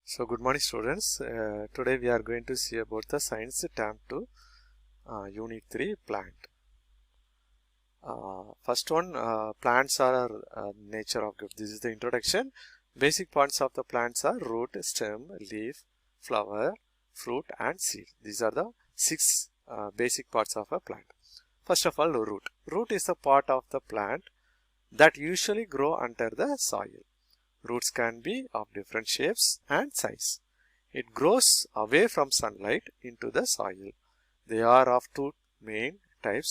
So good morning students. Today we are going to see about the science term 2 unit 3 plant. First one, plants are nature of gift. This is the introduction. Basic parts of the plants are root, stem, leaf, flower, fruit and seed. These are the six basic parts of a plant. First of all, root. Root is a part of the plant that usually grow under the soil. Roots can be of different shapes and size. It grows away from sunlight into the soil. They are of two main types.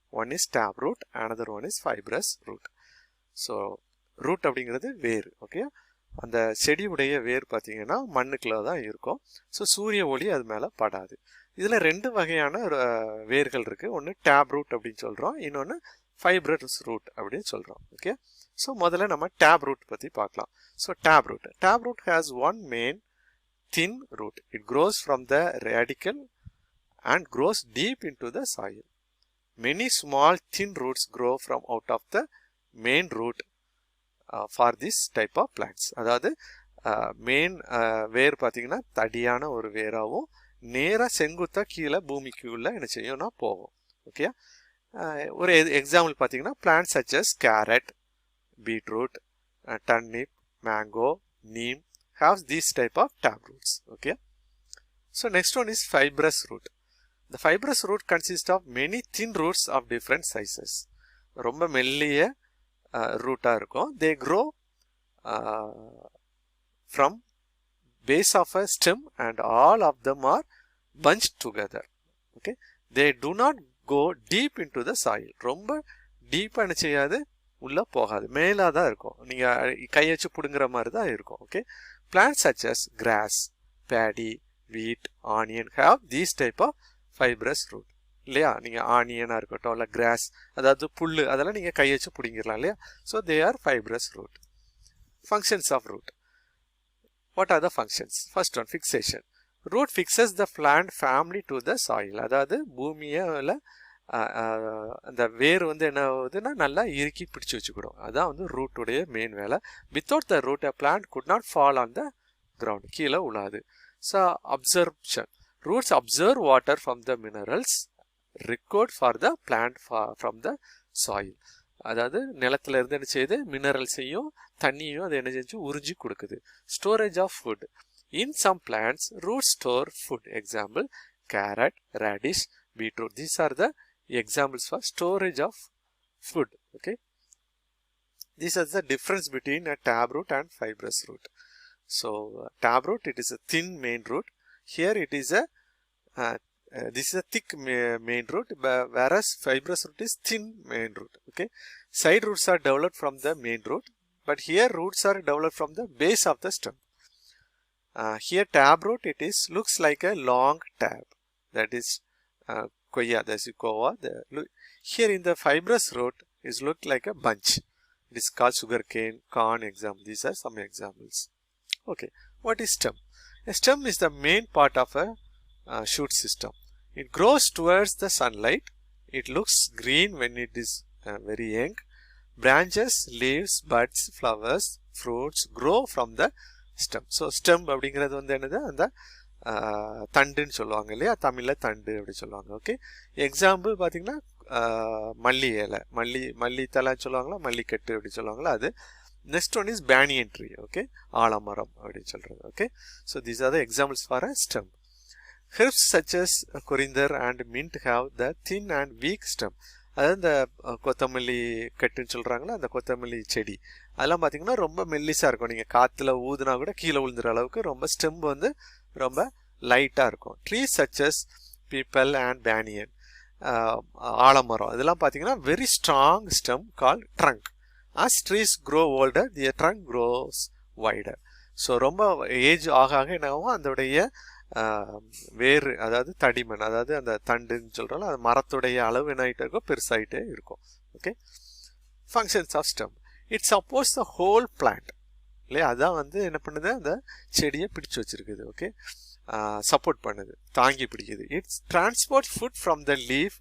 One is taproot, another one is fibrous root. So, root அப்படிங்கிறது வேர். Okay, அந்த செடியுடைய வேர் பார்த்தீங்கன்னா மண்ணுக்குள்ள தான் இருக்கும். So சூரிய ஒளி அது மேலே படாது. இதில் ரெண்டு வகையான வேர்கள் இருக்குது. ஒன்று டேப் ரூட் அப்படின்னு சொல்கிறோம், இன்னொன்று ஃபைப்ரஸ் ரூட் அப்படின்னு சொல்கிறோம். ஓகே, ஸோ முதல்ல நம்ம டேப் ரூட் பற்றி பார்க்கலாம். So tap root has one main thin root. It grows from the radicle and grows deep into the soil. Many small thin roots grow from out of the main root for this type of plants. அதாவது main வேர் பார்த்தீங்கன்னா தடியான ஒரு வேராகவும் நேராக செங்குத்தாக கீழே பூமிக்குள்ள என்ன செய்யும்னா போகும். ஓகே, ஒரு எக்ஸாம்பிள் பார்த்தீங்கன்னா பிளான்ட் சச்சஸ் கேரட், carrot, turnip, mango, neem have these type of tap roots. Okay, so next one is fibrous root. The fibrous root consists of many thin roots of different sizes. ரொம்ப மெல்லிய ரூட்டா இருக்கும். They grow from base of a stem and all of them are bunched together. Okay, they do not go deep into the soil. ரொம்ப டீப்பா என்ன செய்யாது, உள்ள போகாது, மேலா தான் இருக்கும். நீங்க கை வச்சு புடுங்குற மாதிரி தான் இருக்கும். Okay, plants such as grass, paddy, wheat, onion have these type of fibrous root. இல்லையா, நீங்க ஆனியனா இருக்கட்டும் இல்லை கிராஸ், அதாவது புல்லு, அதெல்லாம் நீங்க கை வச்சு பிடிங்கிடலாம் இல்லையா. So they are fibrous root. Functions of root. What are the functions? First one, fixation. Root fixes the plant firmly to the soil. அதாவது பூமியில் அந்த வேர் வந்து என்ன ஆகுதுன்னா நல்லா இறுக்கி பிடிச்சி வச்சுக்கிடும். அதான் வந்து ரூட்டுடைய மெயின் வேலை. Without the root a plant could not fall on the ground. கீழே உழாது. So absorption. Roots observe water from the minerals required for the plant from the soil. அதாவது நிலத்துல இருந்து என்ன செய்யுது, மினரல்ஸையும் தண்ணியும் அது என்ன செஞ்சு உறிஞ்சி கொடுக்குது. Storage of food. In some plants root store food. Example carrot, radish, beetroot. These are the examples for storage of food. Okay, this is the difference between a taproot and fibrous root. So taproot, it is a thin main root. Here it is a this is a thick main root, whereas fibrous root is thin main root. Okay, side roots are developed from the main root, but here roots are developed from the base of the stem. Here taproot, it is looks like a long tab, that is koya, that's kova. Here in the fibrous root is looked like a bunch. It is called sugarcane, corn example. These are some examples. Okay, what is stem? A stem is the main part of a shoot system. It grows towards the sunlight. It looks green when it is very young. Branches, leaves, buds, flowers, fruits grow from the stem. So stem அப்படிங்கிறது வந்து என்னது, அந்த தண்டுன்னு சொல்லுவாங்க இல்லையா, தமிழில் தண்டு அப்படி சொல்லுவாங்க. ஓகே, எக்ஸாம்பிள் பார்த்தீங்கன்னா மல்லி இலை, மல்லி தலைன்னு சொல்லுவாங்களா, மல்லிக்கட்டு அப்படி சொல்லுவாங்களா அது. Next one is banyan tree. Okay, ஆலமரம் அப்படின்னு சொல்கிறது. Okay, so these are the examples for a stem. Herbs such as coriander and mint have the thin and weak stem. அதாவது இந்த கொத்தமல்லி கட்டுன்னு சொல்கிறாங்களா, அந்த கொத்தமல்லி செடி அதெல்லாம் பார்த்தீங்கன்னா ரொம்ப மெல்லிஸாக இருக்கும். நீங்கள் காற்றுல ஊதுனா கூட கீழே விழுந்துற அளவுக்கு ரொம்ப ஸ்டெம் வந்து ரொம்ப லைட்டாக இருக்கும். Trees such as peepal and banyan, ஆலமரம், இதெல்லாம் பார்த்தீங்கன்னா very strong stem call trunk. as trees grow older the trunk grows wider. So ரொம்ப ஏஜ் ஆக ஆக என்ன ஆகும், அதோடைய வேறு, அதாவது தடிமன், அதாவது அந்த தண்டுன்னு சொல்கிறோம், அது மரத்துடைய அளவு என்ன ஆகிட்டே இருக்கும், பெருசாகிட்டே இருக்கும். Okay, functions of stem. It supports the whole plant இல்லையா, அதான் வந்து என்ன பண்ணுது, அந்த செடியை பிடிச்சு வச்சிருக்குது. ஓகே, சப்போர்ட் பண்ணுது, தாங்கி பிடிக்குது. It's transport food from the leaf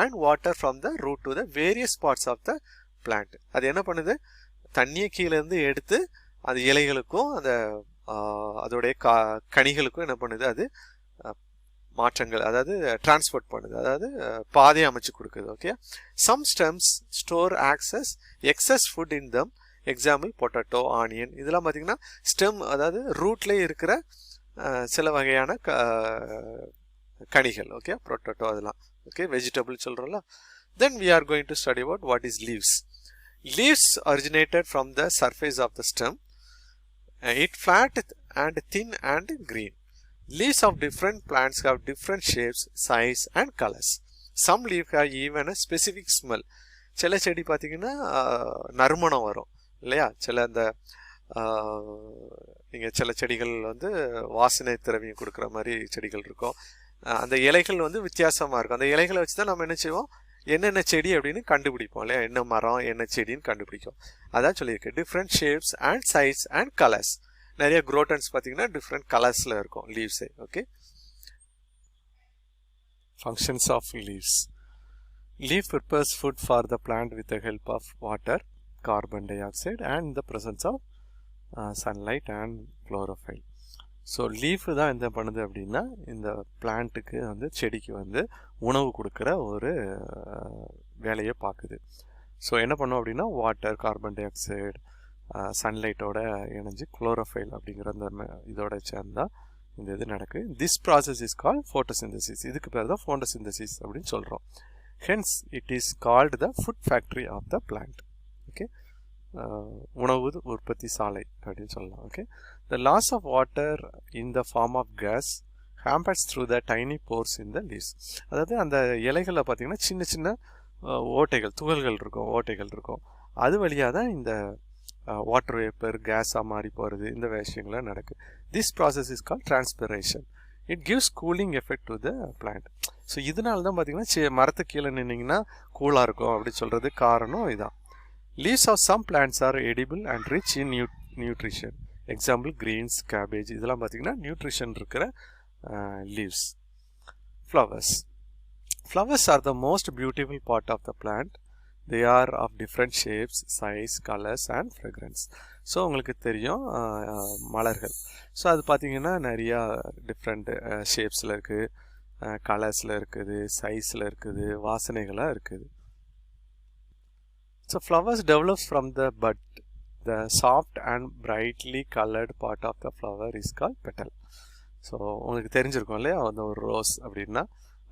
and water from the root to the various parts of the plant. அது என்ன பண்ணுது, தண்ணியை கீழே இருந்து எடுத்து அது இலைகளுக்கும் அந்த அதோடைய கனிகளுக்கும் என்ன பண்ணுது, அது மாற்றங்கள், அதாவது டிரான்ஸ்போர்ட் பண்ணுது, அதாவது பாதை அமைச்சு கொடுக்குது. Okay, some stems store access excess food in them, example potato, onion. இதெல்லாம் பார்த்தீங்கன்னா ஸ்டெம், அதாவது ரூட்லேயே இருக்கிற சில வகையான கனிகள். ஓகே, பொட்டேட்டோ அதெல்லாம். ஓகே, வெஜிடபிள் சொல்கிறோம்ல. Then we are going to study about what is leaves. Leaves originated from the surface of the stem. It flat and thin and green. Leaves of different plants have different shapes, size and colors. Some leaves have even a specific smell. சில செடி பார்த்தீங்கன்னா நறுமணம் வரும் இல்லையா? சில அந்த நீங்கள் சில செடிகள் வந்து வாசனை திரவியம் கொடுக்குற மாதிரி செடிகள் இருக்கும். அந்த இலைகள் வந்து வித்தியாசமாக இருக்கும். அந்த இலைகளை வச்சு தான் நம்ம என்ன செய்வோம், என்னென்ன செடி அப்படின்னு கண்டுபிடிப்போம் இல்லையா? என்ன மரம் என்ன செடின்னு கண்டுபிடிக்கும். அதான் சொல்லியிருக்கு, different shapes and size and colours. நிறைய குரோட்டன்ஸ் பார்த்தீங்கன்னா டிஃப்ரெண்ட் கலர்ஸில் இருக்கும் லீவ்ஸே. Okay, functions of leaves. Leaf prepares food for the plant with the help of water, carbon dioxide and the presence of sunlight and chlorophyll. So leaf தான் என்ன பண்ணுது அப்படின்னா, இந்த பிளான்ட்டுக்கு வந்து செடிக்கு வந்து உணவு கொடுக்குற ஒரு வேலையை பார்க்குது. ஸோ என்ன பண்ணும் அப்படின்னா, வாட்டர், கார்பன் டை ஆக்சைடு, சன்லைட்டோட இணைஞ்சு குளோரோஃபைல் அப்படிங்கிற அந்த இதோட சேர்ந்தா இந்த இது நடக்குது. This process is called photosynthesis. இதுக்கு பேர் தான் ஃபோட்டோசிந்தசிஸ் அப்படின்னு சொல்கிறோம். Hence it is called the food factory of the plant. Okay, உணவு உற்பத்தி சாலை அப்படின்னு சொல்லலாம். Okay, the loss of water in the form of gas hampers through the tiny pores in the leaves. அதாவது அந்த இலைகளில் பார்த்தீங்கன்னா சின்ன சின்ன ஓட்டைகள், துகள்கள் இருக்கும், ஓட்டைகள் இருக்கும். அது வழியாக தான் இந்த வாட்டர் வேப்பர் கேஸாக மாறி போகிறது, இந்த விஷயங்கள்லாம் நடக்குது. This process is call transpiration. It gives cooling effect to the plant. So இதனால தான் பார்த்தீங்கன்னா மரத்துக்கு கீழே நின்னீங்கன்னா கூலாக இருக்கும் அப்படி சொல்கிறது காரணம் இதான். Leaves of some plants are edible and rich in nutrition. Example greens, cabbage. இதெல்லாம் பார்த்தீங்கன்னா நியூட்ரிஷன் இருக்கிற leaves. Flowers. Flowers are the most beautiful part of the plant. They are of different shapes, size, colors and fragrance. So உங்களுக்கு தெரியும் மலர்கள். So அது பார்த்தீங்கன்னா நிறையா different ஷேப்ஸில் இருக்குது, கலர்ஸில் இருக்குது, சைஸில் இருக்குது, வாசனைகளாக இருக்குது. So flowers develops from the bud. The soft and brightly colored part of the flower is called petal. So உங்களுக்கு தெரிஞ்சிருக்கும் இல்லையா, அந்த ஒரு ரோஸ் அப்படின்னா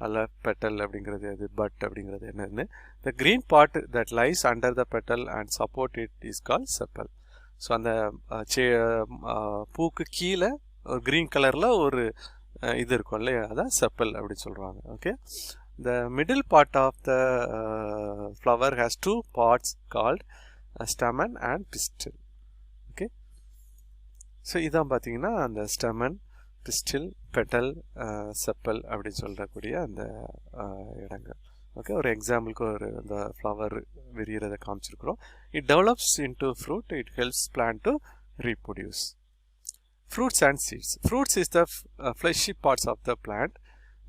அதில் பெட்டல் அப்படிங்கிறது அது, பட் அப்படிங்கிறது என்னன்னு. The green part that lies under the petal and support it is called sepal. So அந்த பூக்கு கீழே ஒரு க்ரீன் கலரில் ஒரு இது இருக்கும் இல்லையா, அதான் செப்பல் அப்படின்னு சொல்கிறாங்க. Okay, the middle part of the flower has two parts called stamen and pistil. Okay, so இதான் பார்த்தீங்கன்னா அந்த stamen, pistil, petal, sepal அப்படி சொல்லக்கூடிய அந்த இடங்கள். ஓகே, ஒரு எக்ஸாம்பிளுக்கு ஒரு அந்த ஃப்ளவர் விரிகிறத காமிச்சிருக்கிறோம். It develops into fruit. It helps plant to reproduce. Fruits and seeds. Fruits is the fleshy parts of the plant.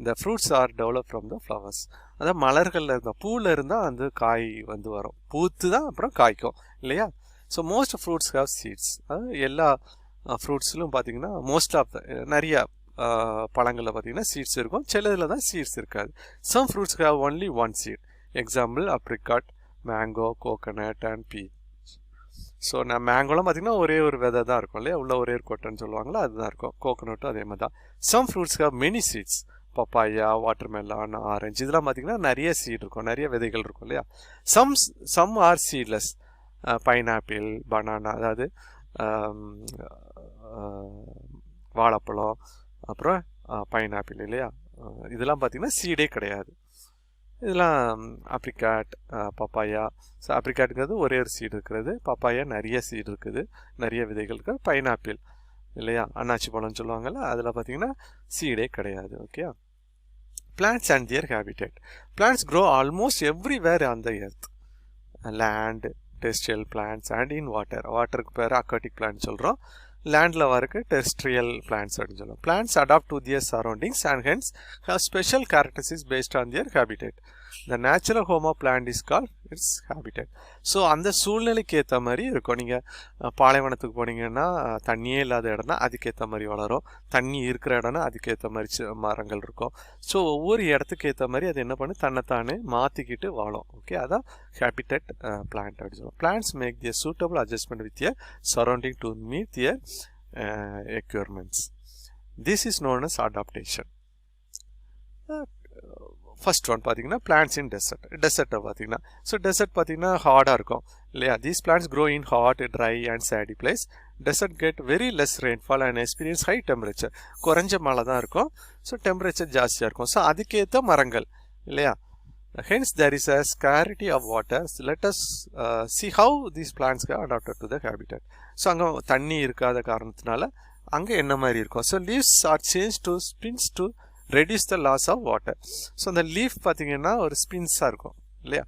இந்த fruits are develop from the flowers. அதாவது மலர்களில் இருந்தால், பூவில் இருந்தால் அந்த காய் வந்து வரும், பூத்து தான் அப்புறம் காய்க்கும் இல்லையா. So most fruits have seeds. அதாவது எல்லா ஃப்ரூட்ஸ்லும் பார்த்தீங்கன்னா மோஸ்ட் ஆஃப் த நிறையா பழங்களில் பார்த்தீங்கன்னா சீட்ஸ் இருக்கும், சிலதில் தான் சீட்ஸ் இருக்காது. Some fruits have only one seed. Example apricot, mango, coconut and peach. So நான் மேங்கோலாம் பார்த்தீங்கன்னா ஒரே ஒரு விதை தான் இருக்கும் இல்லையா, உள்ள ஒரே ஒரு கொட்டைன்னு சொல்லுவாங்களா, அதுதான் இருக்கும். கோகனட்டும் அதே மாதிரி தான். Some fruits have many seeds. Papaya, watermelon, orange இதெல்லாம் பார்த்தீங்கன்னா நிறைய சீட் இருக்கும், நிறைய விதைகள் இருக்கும் இல்லையா. Some are seedless. Pineapple, banana, அதாவது வாழைப்பழம், அப்புறம் பைனாப்பிள் இல்லையா, இதெல்லாம் பார்த்தீங்கன்னா சீடே கிடையாது. இதெல்லாம் அப்ரிகாட், பப்பாயா. ஸோ அப்ரிகாட்டுங்கிறது ஒரே ஒரு சீடு இருக்கிறது, பப்பாயா நிறைய சீடு இருக்குது, நிறைய விதைகள் இருக்குது. பைனாப்பிள் இல்லையா, அன்னாச்சி பழம்னு சொல்லுவாங்கள்ல, அதில் பார்த்தீங்கன்னா சீடே கிடையாது. Okay, plants and their habitat. Plants grow almost everywhere on the earth. Land, terrestrial plants and in water. வாட்டருக்கு பேர் aquatic plants சொல்கிறோம், லேண்டில் வரக்கு terrestrial plants அப்படின்னு சொல்லுவோம். Plants adapt to their surroundings and hence have special characteristics based on their habitat. The natural home of plant is called its habitat. So அந்த சூழ்நிலைக்கு ஏற்ற மாதிரி இருக்கும். நீங்கள் பாலைவனத்துக்கு போனீங்கன்னா தண்ணியே இல்லாத இடம்னா அதுக்கேற்ற மாதிரி வளரும், தண்ணி இருக்கிற இடம்னா அதுக்கேற்ற மாதிரி மரங்கள் இருக்கும். ஸோ ஒவ்வொரு இடத்துக்கு ஏற்ற மாதிரி அது என்ன பண்ணு தன்னைத்தானே மாற்றிக்கிட்டு வாழும். ஓகே, அதான் ஹேபிட்டட் பிளான்ட் அப்படின்னு சொல்லுவோம். Plants make their suitable adjustment with their surrounding to meet their requirements. This is known as adaptation. First one பார்த்தீங்கன்னா plants in desert. Desert பார்த்தீங்கன்னா desert பார்த்தீங்கன்னா ஹார்டாக இருக்கும் இல்லையா. These plants grow in hot, dry and sandy place. Desert get very less rainfall and experience high temperature. குறைஞ்ச மழை தான் இருக்கும், ஸோ டெம்பரேச்சர் ஜாஸ்தியாக இருக்கும். ஸோ அதுக்கேற்ற மரங்கள் இல்லையா. Hence there is a scarcity of water. So let us see how these plants get adapted to the habitat. So அங்கே தண்ணி இருக்காத காரணத்தினால அங்கே என்ன மாதிரி இருக்கும். So leaves are changed to spins to reduce the loss of water. So அந்த leaf பார்த்தீங்கன்னா ஒரு ஸ்பின்ஸாக இருக்கும் இல்லையா,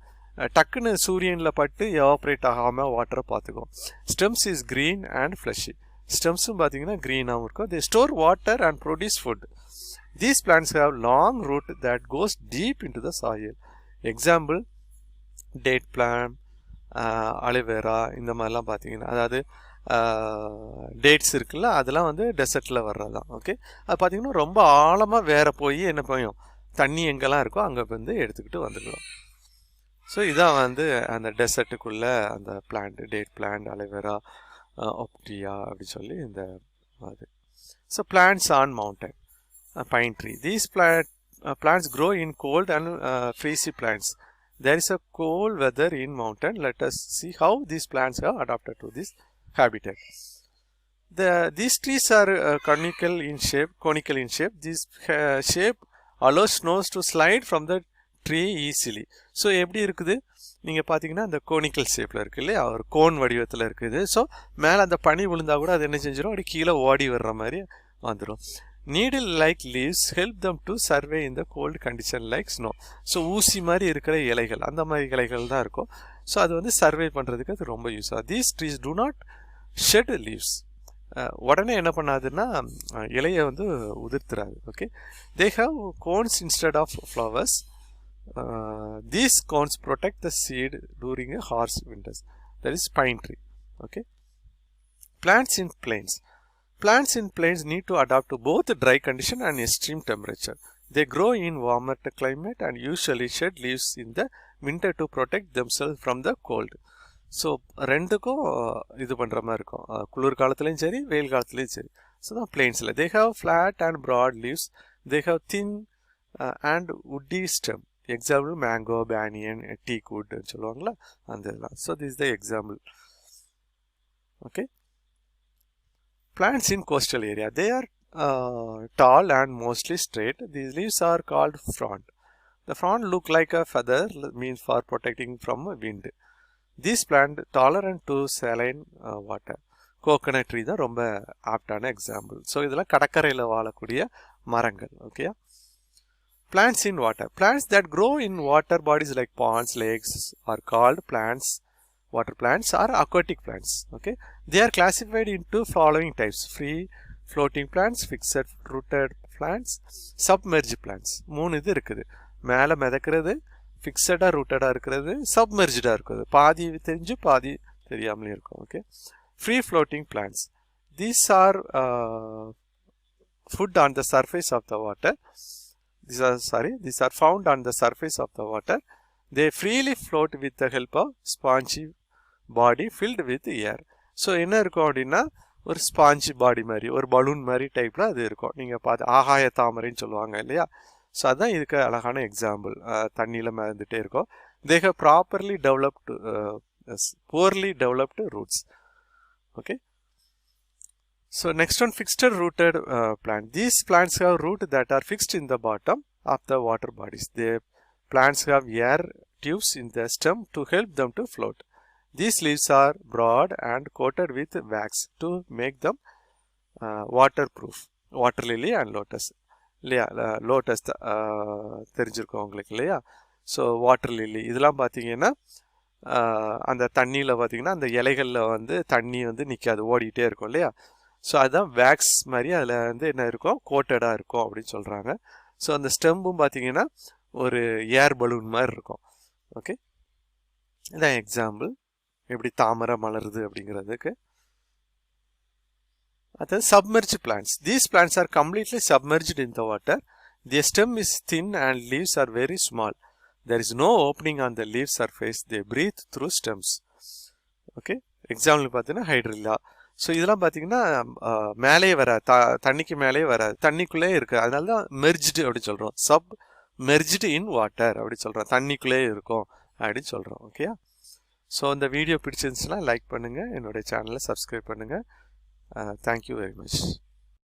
டக்குன்னு சூரியனில் பட்டு எவாப்ரேட் ஆகாமல் வாட்டரை பார்த்துக்கும். Stems is green and fleshy. ஸ்டெம்ஸும் பார்த்தீங்கன்னா க்ரீனாகவும் இருக்கும். they store water and produce food. These plants have long root that goes deep into the soil. Example, date plant, aloe vera, இந்த மாதிரிலாம் பார்த்தீங்கன்னா அதாவது டேட்ஸ் இருக்குல்ல, அதெல்லாம் வந்து டெசர்ட்டில் வர்றது தான். ஓகே, அது பார்த்தீங்கன்னா ரொம்ப ஆழமாக வேற போய் என்ன போயும் தண்ணி எங்கெல்லாம் இருக்கோ அங்கே வந்து எடுத்துக்கிட்டு வந்துக்கலாம். ஸோ இதான் வந்து அந்த டெசர்ட்டுக்குள்ளே அந்த பிளான்ட், டேட் பிளான்ட், அலோவேரா, ஒப்டியா அப்படி சொல்லி இந்த அது. So plants on mountain, pine tree. These plants grow in cold and freezy plants. There is a cold weather in mountain. Let us see how these plants have adapted to this habitat. These trees are conical in shape. This shape allows snows to slide from the tree easily. So எப்படி இருக்குது நீங்கள் பார்த்தீங்கன்னா அந்த conical ஷேப்பில் இருக்குது இல்லையா, ஒரு cone வடிவத்தில் இருக்குது. ஸோ மேலே அந்த பனி விழுந்தா கூட அது என்ன செஞ்சிடும், அப்படி கீழே ஓடி வர்ற மாதிரி வந்துடும். Needle-like leaves help them to survive in the cold condition like snow. So ஊசி மாதிரி இருக்கிற இலைகள், அந்த மாதிரி இலைகள் தான் இருக்கும். ஸோ அது வந்து சர்வை பண்ணுறதுக்கு அது ரொம்ப யூஸ் ஆகும். These trees do not shed leaves. உடனே என்ன பண்ணாதுன்னா இலையை வந்து உதிர்த்துறாது. Okay, they have cones instead of flowers. These cones protect the seed during a harsh winters. That is pine tree. Okay, plants in plains. Plants in plains need to adapt to both dry condition and extreme temperature. They grow in warmer climate and usually shed leaves in the winter to protect themselves from the cold. So ரெண்டுக்கும் இது பண்ணுற மாதிரி இருக்கும், குளிர் காலத்துலேயும் சரி வெயில் காலத்துலேயும் சரி. ஸோ தான் பிளெயின்ஸில் they have flat and broad leaves. They have thin and woody stem. Example, mango, banyan, teak wood சொல்லுவாங்களா அந்த இதெல்லாம். So this is the example. Okay. Plants in coastal area. They are tall and mostly straight. These leaves are called frond. The frond look like a feather, means for protecting from wind. These plant tolerant to saline water. Coconut tree தான் ரொம்ப ஆப்டான example. So இதெல்லாம் கடற்கரையில் வாழக்கூடிய மரங்கள். Okay, plants in water. Plants that grow in water bodies like ponds, lakes are called plants. Water plants are aquatic plants. Okay, they are classified into following types: free floating plants, fixed rooted plants, submerged plants. மூணு இது இருக்குது. மேலே மிதக்கிறது, ஃபிக்ஸடாக ரூட்டடாக இருக்கிறது, சப்மெர்ஜாக இருக்குது, பாதி தெரிஞ்சு பாதி தெரியாமலே இருக்கும். Okay, free floating plants. These are food on the surface of the water. These are found on the surface of the water. They freely float with the help of spongy body filled with air. So என்ன இருக்கும் அப்படின்னா ஒரு spongy பாடி மாதிரி, ஒரு balloon மாதிரி டைப்பில் அது இருக்கும். நீங்கள் பார்த்து ஆகாய தாமரைன்னு சொல்லுவாங்க இல்லையா. ஸோ அதுதான் இதுக்கு அழகான எக்ஸாம்பிள். தண்ணியில் மிதந்துட்டே இருக்கும். They have poorly developed roots. Okay. So next one, fixed rooted plant. These plants have roots that are fixed in the bottom of the water bodies. The plants have air tubes in the stem to help them to float. These leaves are broad and coated with wax to make them waterproof. Water lily and lotus. இல்லையா, lotus தெரிஞ்சிருக்கோம் உங்களுக்கு இல்லையா. So water lily இதெல்லாம் பார்த்தீங்கன்னா அந்த தண்ணியில் பார்த்தீங்கன்னா அந்த இலைகளில் வந்து தண்ணி வந்து நிற்காது, ஓடிக்கிட்டே இருக்கும் இல்லையா. ஸோ அதுதான் வேக்ஸ் மாதிரி அதில் வந்து என்ன இருக்கும், கோட்டடாக இருக்கும் அப்படின்னு சொல்கிறாங்க. ஸோ அந்த ஸ்டெம்பும் பார்த்தீங்கன்னா ஒரு ஏர் பலூன் மாதிரி இருக்கும். ஓகே, இதான் எக்ஸாம்பிள் எப்படி தாமரை மலருது அப்படிங்கிறதுக்கு. அதாவது submerged plants. These plants are completely submerged in the water. Their stem is thin and leaves are very small. There is no opening on the leaf surface. They breathe through stems. Okay, example பார்த்தீங்கன்னா hydrilla. So இதெல்லாம் பார்த்தீங்கன்னா மேலே வராது, தண்ணிக்கு மேலே வராது, தண்ணிக்குள்ளே இருக்குது. அதனால தான் மெர்ஜ்டு அப்படி சொல்கிறோம். மெர்ஜ்டு இன் வாட்டர் அப்படி சொல்கிறோம், தண்ணிக்குள்ளே இருக்கும் அப்படின்னு சொல்கிறோம். ஓகேயா? ஸோ இந்த வீடியோ பிடிச்சிருந்துச்சுன்னா லைக் பண்ணுங்கள், என்னுடைய சேனலை சப்ஸ்கிரைப் பண்ணுங்கள். Thank you very much.